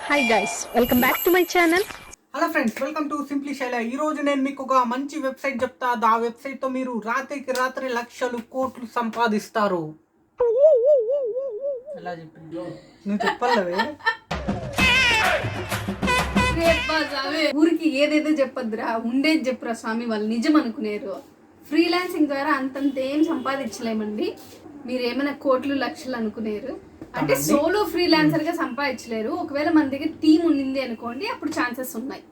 Hi guys, welcome back to my channel. Hello friends, welcome to simply Shaila. ఈ రోజు నేను మీకు ఒక మంచి వెబ్సైట్ చెప్తా. ఆ వెబ్సైట్ తో మీరు రాత్రికి రాత్రి లక్షలు కోట్లు సంపాదిస్తారు. ఎలా చెప్పింది నువ్వు చెప్పాలవే. ఊరికి ఏదైతే చెప్పొద్దురా, ఉండేది చెప్పురా స్వామి. వాళ్ళు నిజం అనుకునేరు. ఫ్రీలాన్సింగ్ ద్వారా అంతంత ఏం సంపాదించలేమండి. మీరు ఏమైనా కోట్లు లక్షలు అనుకునేరు అంటే సోలో ఫ్రీలాన్సర్ గా సంపాదించలేరు. ఒకవేళ మన దగ్గర టీం ఉండింది అనుకోండి, అప్పుడు ఛాన్సెస్ ఉన్నాయి.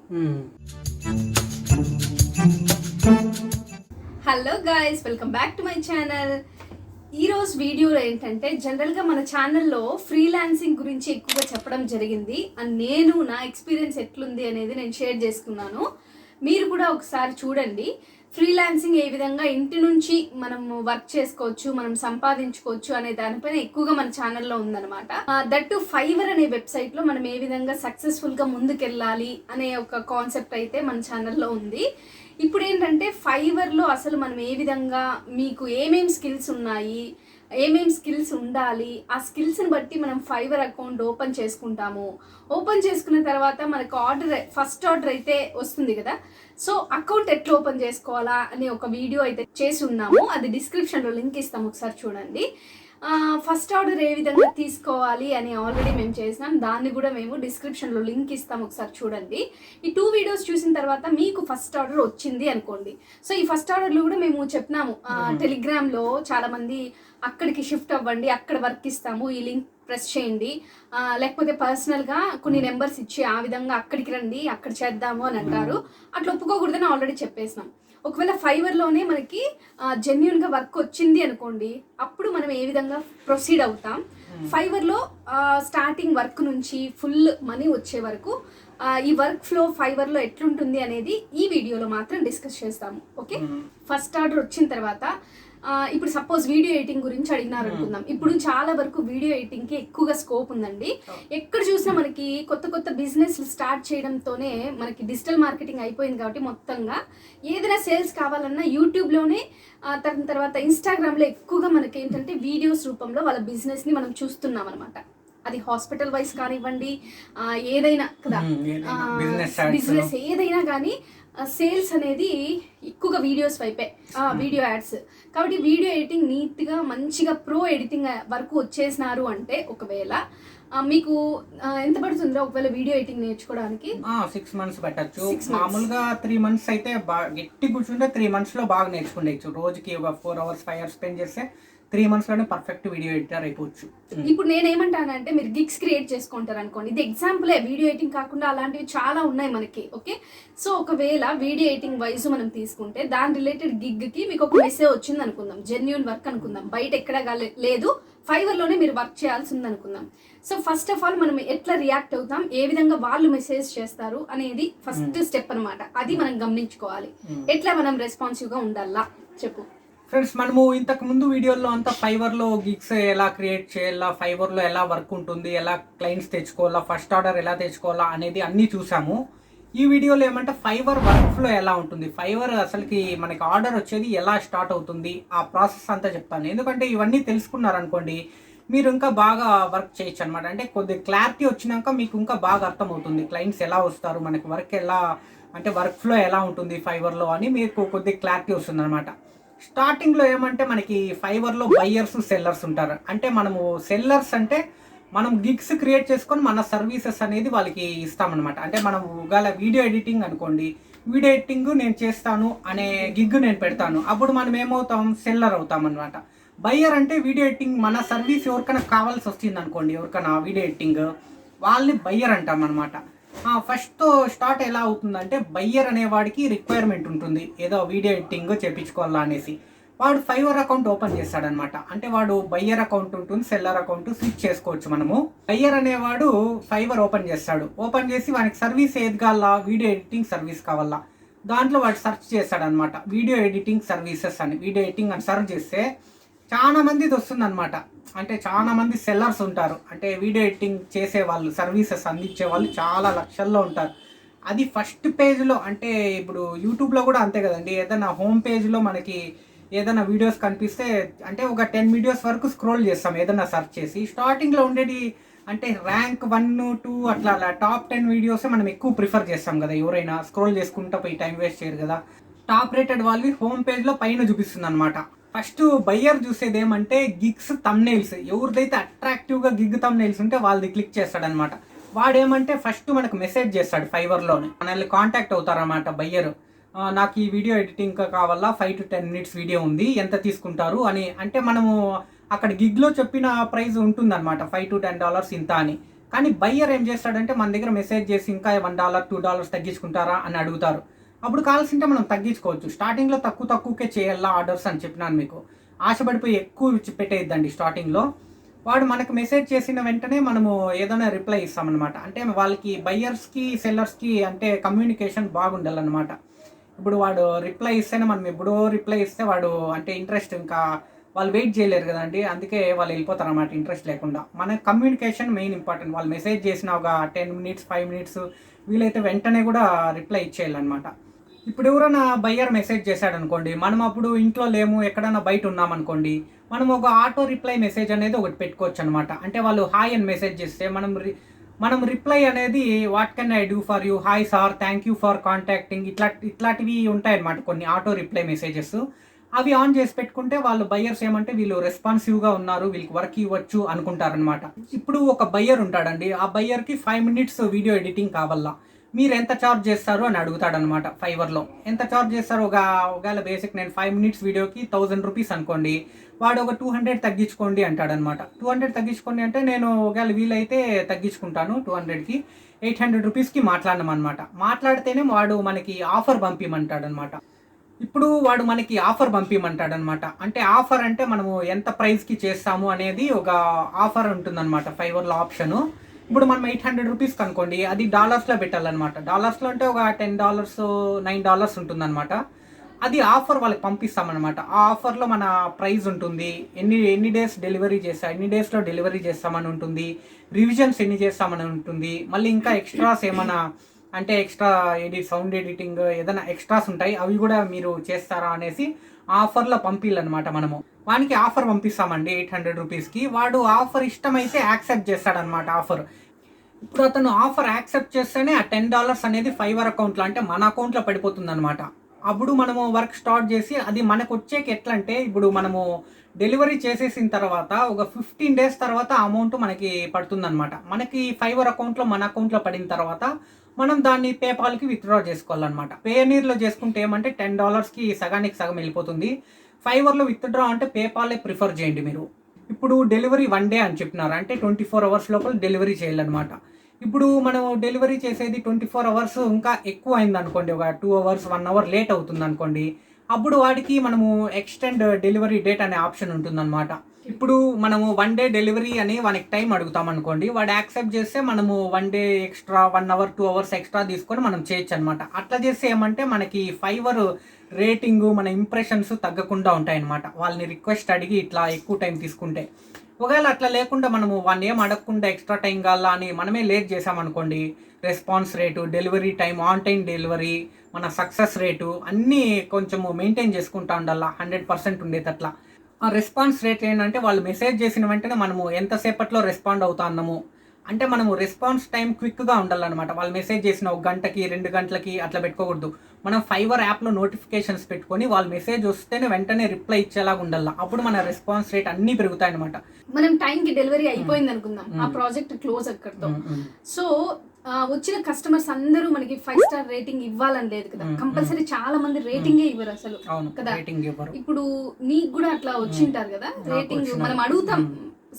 Hello guys, welcome back to my channel. ఈ రోజు వీడియోలో ఏంటంటే, జనరల్గా మన ఛానల్లో ఫ్రీలాన్సింగ్ గురించి ఎక్కువగా చెప్పడం జరిగింది. అండ్ నేను నా ఎక్స్పీరియన్స్ ఎట్లుంది అనేది నేను షేర్ చేసుకున్నాను. మీరు కూడా ఒకసారి చూడండి. ఫ్రీలాన్సింగ్ ఏ విధంగా ఇంటి నుంచి మనం వర్క్ చేసుకోవచ్చు, మనం సంపాదించుకోవచ్చు అనే దానిపైన ఎక్కువగా మన ఛానల్లో ఉందన్నమాట. దట్ టు ఫైవర్ అనే వెబ్సైట్లో మనం ఏ విధంగా సక్సెస్ఫుల్గా ముందుకెళ్ళాలి అనే ఒక కాన్సెప్ట్ అయితే మన ఛానల్లో ఉంది. ఇప్పుడు ఏంటంటే, ఫైవర్లో అసలు మనం ఏ విధంగా, మీకు ఏమేం స్కిల్స్ ఉన్నాయి, ఏమేం స్కిల్స్ ఉండాలి, ఆ స్కిల్స్ని బట్టి మనం ఫైవర్ అకౌంట్ ఓపెన్ చేసుకుంటాము. ఓపెన్ చేసుకున్న తర్వాత మనకు ఫస్ట్ ఆర్డర్ అయితే వస్తుంది కదా. సో అకౌంట్ ఎట్లా ఓపెన్ చేసుకోవాలా అనే ఒక వీడియో అయితే చేసి ఉన్నాము. అది డిస్క్రిప్షన్లో లింక్ ఇస్తాము, ఒకసారి చూడండి. ఫస్ట్ ఆర్డర్ ఏ విధంగా తీసుకోవాలి అని ఆల్రెడీ మేము చేసినాం. దాన్ని కూడా మేము డిస్క్రిప్షన్లో లింక్ ఇస్తాం, ఒకసారి చూడండి. ఈ 2 వీడియోస్ చూసిన తర్వాత మీకు ఫస్ట్ ఆర్డర్ వచ్చింది అనుకోండి. సో ఈ ఫస్ట్ ఆర్డర్లో కూడా మేము చెప్పినాము, టెలిగ్రామ్లో చాలామంది అక్కడికి షిఫ్ట్ అవ్వండి, అక్కడ వర్క్ ఇస్తాము, ఈ లింక్ ప్రెస్ చేయండి, లేకపోతే పర్సనల్గా కొన్ని నెంబర్స్ ఇచ్చి ఆ విధంగా అక్కడికి రండి, అక్కడ చేద్దాము అని అంటారు. అట్లా ఒప్పుకోకూడదని ఆల్రెడీ చెప్పేసినాం. ఒకవేళ ఫైవర్లోనే మనకి జెన్యున్గా వర్క్ వచ్చింది అనుకోండి, అప్పుడు మనం ఏ విధంగా ప్రొసీడ్ అవుతాం. ఫైవర్లో స్టార్టింగ్ వర్క్ నుంచి ఫుల్ మనీ వచ్చే వరకు ఈ వర్క్ ఫ్లో ఫైవర్లో ఎట్లుంటుంది అనేది ఈ వీడియోలో మాత్రం డిస్కస్ చేస్తాము. ఓకే, ఫస్ట్ ఆర్డర్ వచ్చిన తర్వాత ఇప్పుడు సపోజ్ వీడియో ఎడిటింగ్ గురించి అడిగినారు అనుకుందాం. ఇప్పుడు చాలా వరకు వీడియో ఎడిటింగ్కి ఎక్కువగా స్కోప్ ఉందండి. ఎక్కడ చూసినా మనకి కొత్త కొత్త బిజినెస్ స్టార్ట్ చేయడంతోనే మనకి డిజిటల్ మార్కెటింగ్ అయిపోయింది. కాబట్టి మొత్తంగా ఏదైనా సేల్స్ కావాలన్నా యూట్యూబ్లోనే, తర్వాత ఇన్స్టాగ్రామ్లో ఎక్కువగా మనకి ఏంటంటే వీడియోస్ రూపంలో వాళ్ళ బిజినెస్ని మనం చూస్తున్నాం అనమాట. అది హాస్పిటల్ వైజ్ కానివ్వండి, ఏదైనా కదా, బిజినెస్ ఏదైనా కానీ సేల్స్ అనేది ఎక్కువగా వీడియోస్ వైపే, వీడియో యాడ్స్. కాబట్టి వీడియో ఎడిటింగ్ నీట్గా మంచిగా ప్రో ఎడిటింగ్ వరకు వచ్చేసినారు అంటే, ఒకవేళ మీకు ఎంత పడుతుందో ఒకవేళ వీడియో ఎడిటింగ్ నేర్చుకోవడానికి? 6 months పెట్టచ్చు. మామూలుగా 3 months అయితే బాగా గట్టి కూర్చుంటే 3 months లో బాగా నేర్చుకోవచ్చు. రోజుకి ఒక 4 hours 5 hours స్పెండ్ చేస్తే 3 months లోనే పర్ఫెక్ట్ వీడియో ఎడిటర్ అయిపోవచ్చు. ఇప్పుడు నేనేమంటానంటే, మీరు గిగ్స్ క్రియేట్ చేసుకుంటారు అనుకోండి. ఇది ఎగ్జాంపులే, వీడియో ఎడిటింగ్ కాకుండా అలాంటివి చాలా ఉన్నాయి మనకి. ఓకే, సో ఒకవేళ వీడియో ఎడిటింగ్ వైజ్ మనం తీసుకుంటే, దాని రిలేటెడ్ గిగ్కి మీకు ఒక మెసేజ్ వచ్చింది అనుకుందాం, జెన్యూన్ వర్క్ అనుకుందాం, బయట ఎక్కడ లేదు, ఫైవర్లోనే మీరు వర్క్ చేయాల్సి ఉంది అనుకుందాం. సో ఫస్ట్ ఆఫ్ ఆల్ మనం ఎట్లా రియాక్ట్ అవుతాం, ఏ విధంగా వాళ్ళు మెసేజ్ చేస్తారు అనేది ఫస్ట్ స్టెప్ అనమాట. అది మనం గమనించుకోవాలి. ఎట్లా మనం రెస్పాన్సివ్గా ఉండాలా చెప్పు. ఫ్రెండ్స్, మనము ఇంతకు ముందు వీడియోలో అంతా ఫైవర్లో గిగ్స్ ఎలా క్రియేట్ చేయాలా, ఫైవర్లో ఎలా వర్క్ ఉంటుంది, ఎలా క్లయింట్స్ తెచ్చుకోవాలా, ఫస్ట్ ఆర్డర్ ఎలా తెచ్చుకోవాలా అనేది అన్నీ చూసాము. ఈ వీడియోలో ఏమంటే ఫైవర్ వర్క్ ఫ్లో ఎలా ఉంటుంది, ఫైవర్ అసలుకి మనకి ఆర్డర్ వచ్చేది ఎలా స్టార్ట్ అవుతుంది, ఆ ప్రాసెస్ అంతా చెప్తాను. ఎందుకంటే ఇవన్నీ తెలుసుకున్నారనుకోండి, మీరు ఇంకా బాగా వర్క్ చేయొచ్చు అనమాట. అంటే కొద్ది క్లారిటీ వచ్చినాక మీకు ఇంకా బాగా అర్థమవుతుంది, క్లయింట్స్ ఎలా వస్తారు, మనకి వర్క్ ఎలా, అంటే వర్క్ ఫ్లో ఎలా ఉంటుంది ఫైవర్లో అని మీకు కొద్ది క్లారిటీ వస్తుంది అనమాట. స్టార్టింగ్లో ఏమంటే మనకి ఫైవర్లో బయ్యర్స్ సెల్లర్స్ ఉంటారు. అంటే మనము సెల్లర్స్ అంటే మనం గిగ్స్ క్రియేట్ చేసుకొని మన సర్వీసెస్ అనేది వాళ్ళకి ఇస్తామన్నమాట. అంటే మనం ఒకవేళ వీడియో ఎడిటింగ్ అనుకోండి, వీడియో ఎడిటింగ్ నేను చేస్తాను అనే గిగ్ నేను పెడతాను, అప్పుడు మనం ఏమవుతాం, సెల్లర్ అవుతాం అనమాట. బయ్యర్ అంటే వీడియో ఎడిటింగ్ మన సర్వీస్ ఎవరికైనా కావాల్సి వస్తుంది అనుకోండి, ఎవరికైనా వీడియో ఎడిటింగ్, వాళ్ళని బయ్యర్ అంటాం అనమాట. ఫస్ట్ స్టార్ట్ ఎలా అవుతుందంటే, బయ్యర్ అనేవాడికి రిక్వైర్మెంట్ ఉంటుంది, ఏదో వీడియో ఎడిటింగ్ చేయించుకోవాలా అనేసి. వాడు ఫైవర్ అకౌంట్ ఓపెన్ చేస్తాడనమాట. అంటే వాడు బయ్యర్ అకౌంట్ ఉంటుంది, సెల్లర్ అకౌంట్ స్విచ్ చేసుకోవచ్చు మనము. బయ్యర్ అనేవాడు ఫైవర్ ఓపెన్ చేస్తాడు. ఓపెన్ చేసి వానికి సర్వీస్ ఏది కావాలా, వీడియో ఎడిటింగ్ సర్వీస్ కావాలా, దాంట్లో వాడు సెర్చ్ చేస్తాడనమాట. వీడియో ఎడిటింగ్ సర్వీసెస్ అని, వీడియో ఎడిటింగ్ అని సెర్చ్ చేస్తే చాలా మందిది వస్తుంది అనమాట. అంటే చాలా మంది సెల్లర్స్ ఉంటారు, అంటే వీడియో ఎడిటింగ్ చేసే వాళ్ళు, సర్వీసెస్ అందించే వాళ్ళు చాలా లక్షల్లో ఉంటారు. అది ఫస్ట్ పేజ్లో, అంటే ఇప్పుడు యూట్యూబ్లో కూడా అంతే కదండి, ఏదైనా హోమ్ పేజ్లో మనకి ఏదైనా వీడియోస్ కనిపిస్తే, అంటే ఒక 10 వీడియోస్ వరకు స్క్రోల్ చేస్తాం ఏదైనా సెర్చ్ చేసి. స్టార్టింగ్లో ఉండేది అంటే ర్యాంక్ 1-2 అట్లా టాప్ 10 వీడియోసే మనం ఎక్కువ ప్రిఫర్ చేస్తాం కదా, ఎవరైనా స్క్రోల్ చేసుకుంటూ పోయి టైం వేస్ట్ చేయరు కదా. టాప్ రేటెడ్ వాళ్ళవి హోమ్ పేజ్లో పైన చూపిస్తుంది అనమాట. ఫస్ట్ బయ్యర్ చూసేది ఏమంటే గిగ్స్ తమ్నెయిల్స్, ఎవరిదైతే అట్రాక్టివ్గా గిగ్ తమ్నెయిల్స్ ఉంటే వాళ్ళది క్లిక్ చేస్తాడనమాట. వాడేమంటే ఫస్ట్ మనకు మెసేజ్ చేస్తాడు ఫైవర్లోనే, మనల్ని కాంటాక్ట్ అవుతారన్నమాట బయ్యర్. నాకు ఈ వీడియో ఎడిటింగ్ కావాలా, 5 to 10 minutes వీడియో ఉంది, ఎంత తీసుకుంటారు అని. అంటే మనము అక్కడ గిగ్లో చెప్పిన ప్రైస్ ఉంటుందన్నమాట, $5 to $10 ఇంత అని. కానీ బయ్యర్ ఏం చేస్తాడంటే మన దగ్గర మెసేజ్ చేసి ఇంకా $1 $2 తగ్గించుకుంటారా అని అడుగుతారు. అప్పుడు కావాల్సింటే మనం తగ్గించుకోవచ్చు. స్టార్టింగ్లో తక్కువకే చేయాలా ఆర్డర్స్ అని చెప్పినాను మీకు. ఆశపడిపోయి ఎక్కువ పెట్టేద్దండి స్టార్టింగ్లో. వాడు మనకు మెసేజ్ చేసిన వెంటనే మనము ఏదైనా రిప్లై ఇస్తామన్నమాట. అంటే వాళ్ళకి బయ్యర్స్కి సెల్లర్స్కి అంటే కమ్యూనికేషన్ బాగుండాలన్నమాట. ఇప్పుడు వాడు రిప్లై ఇస్తేనే మనం ఎప్పుడో రిప్లై ఇస్తే వాడు అంటే ఇంట్రెస్ట్, ఇంకా వాళ్ళు వెయిట్ చేయలేరు కదండి, అందుకే వాళ్ళు వెళ్ళిపోతారు అన్నమాట ఇంట్రెస్ట్ లేకుండా. మన కమ్యూనికేషన్ మెయిన్ ఇంపార్టెంట్. వాళ్ళు మెసేజ్ చేసిన ఒక 10 minutes 5 minutes వీలైతే వెంటనే కూడా రిప్లై ఇచ్చేయాలన్నమాట. ఇప్పుడు ఎవరైనా బయ్యర్ మెసేజ్ చేశాడు అనుకోండి, మనం అప్పుడు ఇంట్లో లేము, ఎక్కడైనా బయట ఉన్నామనుకోండి, మనం ఒక ఆటో రిప్లై మెసేజ్ అనేది ఒకటి పెట్టుకోవచ్చు అనమాట. అంటే వాళ్ళు హాయ్ అని మెసేజ్ చేస్తే మనం రిప్లై అనేది what can I do for you, hi sir, thank you for contacting, ఇట్లాంటివి ఉంటాయన్నమాట కొన్ని ఆటో రిప్లై మెసేజెస్. అవి ఆన్ చేసి పెట్టుకుంటే వాళ్ళు బయ్యర్స్ ఏమంటే వీళ్ళు రెస్పాన్సివ్గా ఉన్నారు, వీళ్ళకి వర్క్ ఇవ్వచ్చు అనుకుంటారనమాట. ఇప్పుడు ఒక బయ్యర్ ఉంటాడండి, ఆ బయ్యర్కి 5 minutes వీడియో ఎడిటింగ్ కావాలా, మీరు ఎంత ఛార్జ్ చేస్తారు అని అడుగుతాడనమాట ఫైవర్లో. ఎంత ఛార్జ్ చేస్తారు, ఒకవేళ బేసిక్ నేను 5 minutes వీడియోకి 1000 రూపీస్ అనుకోండి, వాడు ఒక 200 తగ్గించుకోండి అంటాడనమాట. 200 తగ్గించుకోండి అంటే నేను ఒకవేళ వీలైతే తగ్గించుకుంటాను 200కి 800 రూపీస్కి మాట్లాడమన్నమాట. మాట్లాడితేనే వాడు మనకి ఆఫర్ పంపిమంటాడనమాట. ఇప్పుడు వాడు మనకి ఆఫర్ పంపిమంటాడనమాట. అంటే ఆఫర్ అంటే మనము ఎంత ప్రైస్కి చేస్తాము అనేది ఒక ఆఫర్ ఉంటుందన్నమాట ఫైవర్లో ఆప్షను. ఇప్పుడు మనం 800 రూపీస్కి అనుకోండి, అది డాలర్స్లో పెట్టాలన్నమాట. డాలర్స్లో అంటే ఒక $10 $9 ఉంటుందన్నమాట. అది ఆఫర్ వాళ్ళకి పంపిస్తామన్నమాట. ఆ ఆఫర్లో మన ప్రైస్ ఉంటుంది, ఎన్ని డేస్ డెలివరీ చేస్తా, ఎన్ని డేస్లో డెలివరీ చేస్తామని ఉంటుంది, రివిజన్స్ ఎన్ని చేస్తామని ఉంటుంది, మళ్ళీ ఇంకా ఎక్స్ట్రాస్ ఏమైనా అంటే ఎక్స్ట్రా సౌండ్ ఎడిటింగ్ ఏదైనా ఎక్స్ట్రాస్ ఉంటాయి, అవి కూడా మీరు చేస్తారా అనేసి ఆఫర్లో పంపిల్లనమాట. మనము వానికి ఆఫర్ పంపిస్తామండి 800 రూపీస్కి. వాడు ఆఫర్ ఇష్టమైతే యాక్సెప్ట్ చేస్తాడనమాట ఆఫర్. ఇప్పుడు అతను ఆఫర్ యాక్సెప్ట్ చేస్తేనే ఆ $10 అనేది ఫైవర్ అకౌంట్లో అంటే మన అకౌంట్లో పడిపోతుంది అనమాట. అప్పుడు మనము వర్క్ స్టార్ట్ చేసి అది మనకు వచ్చేకి ఎట్లా అంటే, ఇప్పుడు మనము డెలివరీ చేసేసిన తర్వాత ఒక 15 days తర్వాత అమౌంట్ మనకి పడుతుందన్నమాట. మనకి ఫైవర్ అకౌంట్లో మన అకౌంట్లో పడిన తర్వాత మనం దాన్ని పేపాల్కి విత్డ్రా చేసుకోవాలన్నమాట. పేనీర్లో చేసుకుంటే ఏమంటే $10కి సగానికి సగం వెళ్ళిపోతుంది. ఫైవర్లో విత్డ్రా అంటే పేపాలే ప్రిఫర్ చేయండి మీరు. ఇప్పుడు డెలివరీ 1 day అని చెప్పినారు అంటే 24 hours లోపల డెలివరీ చేయాలన్నమాట. ఇప్పుడు మనం డెలివరీ చేసేది 24 hours ఇంకా ఎక్కువ అయింది అనుకోండి, ఒక 2 hours 1 hour లేట్ అవుతుంది అనుకోండి, అప్పుడు వాడికి మనము ఎక్స్టెండ్ డెలివరీ డేట్ అనే ఆప్షన్ ఉంటుందన్నమాట. ఇప్పుడు మనము 1 day డెలివరీ అని వానికి టైం అడుగుతాం అనుకోండి, వాడు యాక్సెప్ట్ చేస్తే మనము 1 day extra 1 hour 2 hours extra తీసుకొని మనం చేయొచ్చు అనమాట. అట్లా చేస్తే ఏమంటే మనకి ఫైవర్ రేటింగు మన ఇంప్రెషన్స్ తగ్గకుండా ఉంటాయన్నమాట, వాళ్ళని రిక్వెస్ట్ అడిగి ఇట్లా ఎక్కువ టైం తీసుకుంటే. ఒకవేళ అట్లా లేకుండా మనము వాడిని ఏం అడగకుండా ఎక్స్ట్రా టైం కావాలా అని మనమే లేట్ చేసామనుకోండి, response rate, delivery time, on time delivery, మన సక్సెస్ రేటు అన్నీ కొంచెము మెయింటైన్ చేసుకుంటా ఉండాలా 100% ఉండేటట్లా. ఆ రెస్పాన్స్ రేట్ ఏంటంటే వాళ్ళు మెసేజ్ చేసిన వెంటనే మనము ఎంతసేపట్లో రెస్పాండ్ అవుతా అన్నాము అంటే మనము రెస్పాన్స్ టైం క్విక్గా ఉండాలన్నమాట. వాళ్ళు మెసేజ్ చేసిన 1 గంటకి 2 గంటలకి అట్లా పెట్టుకోకూడదు. మనం ఫైవర్ యాప్లో నోటిఫికేషన్స్ పెట్టుకొని వాళ్ళు మెసేజ్ వస్తేనే వెంటనే రిప్లై ఇచ్చేలాగా ఉండాలి. అప్పుడు మన రెస్పాన్స్ రేట్ అన్నీ పెరుగుతాయి అనమాట. మనం టైంకి డెలివరీ అయిపోయింది అనుకుందాం, ఆ ప్రాజెక్ట్ క్లోజ్ అక్కడితో. సో వచ్చిన కస్టమర్స్ అందరూ మనకి 5 star రేటింగ్ ఇవ్వాలని లేదు కదా, కంపల్సరీ చాలా మంది రేటింగే ఇవ్వరు అసలు కదా. ఇప్పుడు నీకు కూడా అట్లా వచ్చింటారు కదా రేటింగ్, మనం అడుగుతాం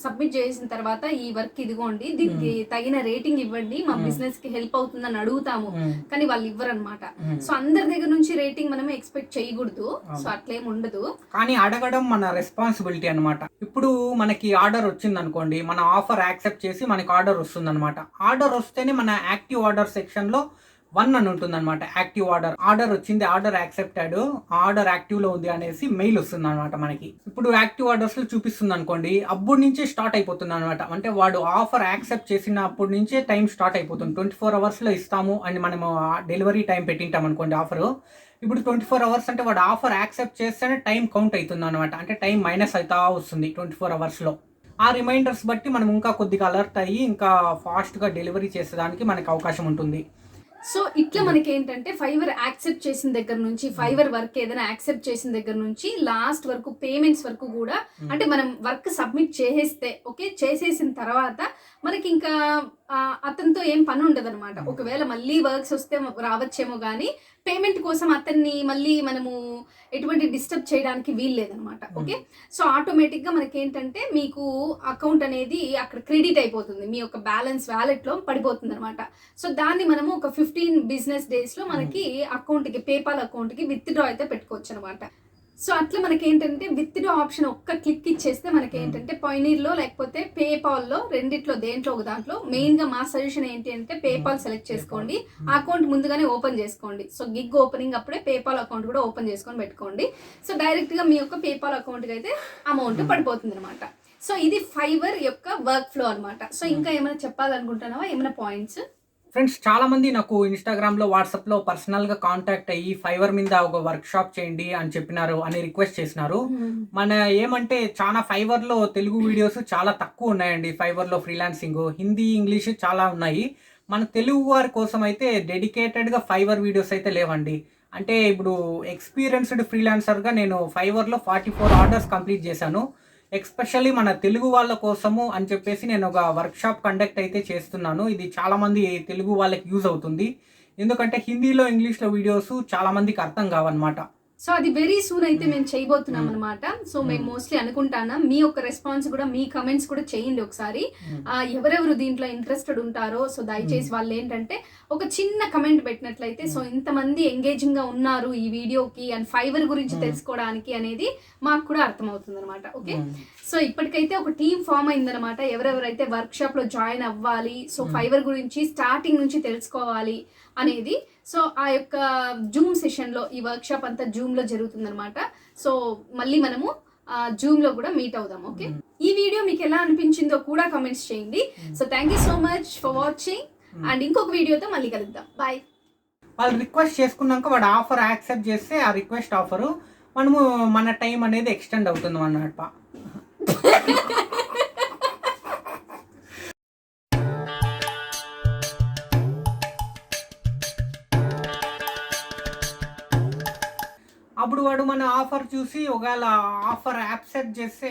సబ్మిట్ చేసిన తర్వాత ఈ వర్క్ ఇదిగోండి, దీనికి తగిన రేటింగ్ ఇవ్వండి, మా బిజినెస్ కి హెల్ప్ అవుతుందని అడుగుతాము, కానీ వాళ్ళు ఇవ్వరు అనమాట. సో అందరి దగ్గర నుంచి రేటింగ్ మనం ఎక్స్పెక్ట్ చేయకూడదు, సో అట్లేం ఉండదు. కానీ అడగడం మన రెస్పాన్సిబిలిటీ అనమాట. ఇప్పుడు మనకి ఆర్డర్ వచ్చింది అనుకోండి, మన ఆఫర్ యాక్సెప్ట్ చేసి మనకి ఆర్డర్ వస్తుంది అనమాట. ఆర్డర్ వస్తేనే మన యాక్టివ్ ఆర్డర్ సెక్షన్ లో 1 అని ఉంటుంది అనమాట. యాక్టివ్ ఆర్డర్ వచ్చింది, ఆర్డర్ యాక్సెప్టెడ్, ఆర్డర్ యాక్టివ్ లో ఉంది అనేసి మెయిల్ వస్తుంది అనమాట మనకి. ఇప్పుడు యాక్టివ్ ఆర్డర్స్ లో చూపిస్తుంది అనుకోండి, అప్పటి నుంచే స్టార్ట్ అయిపోతుంది అనమాట. అంటే వాడు ఆఫర్ యాక్సెప్ట్ చేసినప్పటి నుంచే టైం స్టార్ట్ అయిపోతుంది. 24 hours లో ఇస్తాము అని మనము డెలివరీ టైం పెట్టింటాం అనుకోండి ఆఫర్. ఇప్పుడు 24 hours అంటే వాడు ఆఫర్ యాక్సెప్ట్ చేస్తేనే టైం కౌంట్ అవుతుంది అనమాట. అంటే టైం మైనస్ అవుతా వస్తుంది 24 hours లో. ఆ రిమైండర్స్ బట్టి మనం ఇంకా కొద్దిగా అలర్ట్ అయ్యి ఇంకా ఫాస్ట్గా డెలివరీ చేసేదానికి మనకి అవకాశం ఉంటుంది. సో ఇట్లా మనకి ఏంటంటే ఫైవర్ యాక్సెప్ట్ చేసిన దగ్గర నుంచి, ఫైవర్ వర్క్ ఏదైనా యాక్సెప్ట్ చేసిన దగ్గర నుంచి లాస్ట్ వరకు పేమెంట్స్ వరకు కూడా, అంటే మనం వర్క్ సబ్మిట్ చేసేస్తే ఓకే, చేసేసిన తర్వాత మనకి ఇంకా అతనితో ఏం పని ఉండదు అనమాట. ఒకవేళ మళ్ళీ వర్క్స్ వస్తే రావచ్చేమో కానీ పేమెంట్ కోసం అతన్ని మళ్ళీ మనము ఎటువంటి డిస్టర్బ్ చేయడానికి వీలు లేదనమాట. ఓకే, సో ఆటోమేటిక్గా మనకి ఏంటంటే మీకు అకౌంట్ అనేది అక్కడ క్రెడిట్ అయిపోతుంది, మీ యొక్క బ్యాలెన్స్ వ్యాలెట్లో పడిపోతుంది అనమాట. సో దాన్ని మనము ఒక 15 బిజినెస్ డేస్లో మనకి అకౌంట్కి, పేపాల్ అకౌంట్కి విత్డ్రా అయితే పెట్టుకోవచ్చు అనమాట. సో అట్లా మనకి ఏంటంటే విత్డ్రా ఆప్షన్ ఒక్క క్లిక్ ఇచ్చేస్తే మనకి ఏంటంటే పాయినీర్లో లేకపోతే పేపాల్లో రెండిట్లో దేంట్లో ఒక దాంట్లో మెయిన్గా మా సజెషన్ ఏంటి అంటే పేపాల్ సెలెక్ట్ చేసుకోండి, అకౌంట్ ముందుగానే ఓపెన్ చేసుకోండి. సో గిగ్ ఓపెనింగ్ అప్పుడే పేపాల్ అకౌంట్ కూడా ఓపెన్ చేసుకొని పెట్టుకోండి. సో డైరెక్ట్గా మీ యొక్క పేపాల్ అకౌంట్కి అయితే అమౌంట్ పడిపోతుంది అనమాట. సో ఇది ఫైవర్ యొక్క వర్క్ ఫ్లో అనమాట. సో ఇంకా ఏమైనా చెప్పాలనుకుంటున్నావా, ఏమైనా పాయింట్స్? ఫ్రెండ్స్, చాలా మంది నాకు ఇన్స్టాగ్రామ్లో, వాట్సాప్లో పర్సనల్గా కాంటాక్ట్ అయ్యి ఫైవర్ మీద ఒక వర్క్ షాప్ చేయండి అని చెప్పినారు, అని రిక్వెస్ట్ చేసినారు. మన ఏమంటే చాలా ఫైవర్లో తెలుగు వీడియోస్ చాలా తక్కువ ఉన్నాయండి. ఫైవర్లో ఫ్రీలాన్సింగ్ హిందీ, ఇంగ్లీష్ చాలా ఉన్నాయి. మన తెలుగు వారి కోసం అయితే డెడికేటెడ్గా ఫైవర్ వీడియోస్ అయితే లేవండి. అంటే ఇప్పుడు ఎక్స్పీరియన్స్డ్ ఫ్రీలాన్సర్గా నేను ఫైవర్లో 44 ఆర్డర్స్ కంప్లీట్ చేశాను. ఎక్స్పెషల్లీ మన తెలుగు వాళ్ళ కోసము అని చెప్పేసి నేను ఒక వర్క్షాప్ కండక్ట్ అయితే చేస్తున్నాను. ఇది చాలామంది తెలుగు వాళ్ళకి యూజ్ అవుతుంది, ఎందుకంటే హిందీలో, ఇంగ్లీష్లో వీడియోస్ చాలామందికి అర్థం కావన్నమాట. సో అది వెరీ సూన్ అయితే మేము చేయబోతున్నాం అనమాట. సో మేము మోస్ట్లీ అనుకుంటాను మీ యొక్క రెస్పాన్స్ కూడా, మీ కమెంట్స్ కూడా చేయండి ఒకసారి. ఎవరెవరు దీంట్లో ఇంట్రెస్టెడ్ ఉంటారో సో దయచేసి వాళ్ళు ఏంటంటే ఒక చిన్న కమెంట్ పెట్టినట్లయితే, సో ఇంతమంది ఎంగేజింగ్ గా ఉన్నారు ఈ వీడియోకి అండ్ ఫైవర్ గురించి తెలుసుకోవడానికి అనేది మాకు కూడా అర్థమవుతుంది అనమాట. ఓకే, సో ఇప్పటికైతే ఒక టీమ్ ఫామ్ అయిందనమాట. ఎవరెవరైతే వర్క్ షాప్ లో జాయిన్ అవ్వాలి, సో ఫైవర్ గురించి స్టార్టింగ్ నుంచి తెలుసుకోవాలి అనేది, సో ఆ యొక్క జూమ్ సెషన్లో, ఈ వర్క్ షాప్ అంతా జూమ్లో జరుగుతుంది అనమాట. సో మళ్ళీ మనము జూమ్లో కూడా మీట్ అవుదాం. ఓకే, ఈ వీడియో మీకు ఎలా అనిపించిందో కూడా కమెంట్స్ చేయండి. So thank you so much for watching and ఇంకొక వీడియోతో మళ్ళీ కలుద్దాం. బాయ్. వాళ్ళు రిక్వెస్ట్ చేసుకున్నాక వాడు ఆఫర్ యాక్సెప్ట్ చేస్తే ఆ రిక్వెస్ట్ ఆఫరు మనము మన టైం అనేది ఎక్స్టెండ్ అవుతుంది అన్నమాట. అప్పుడు వాడు మన ఆఫర్ చూసి ఒకవేళ ఆఫర్ యాక్సెప్ట్ చేస్తే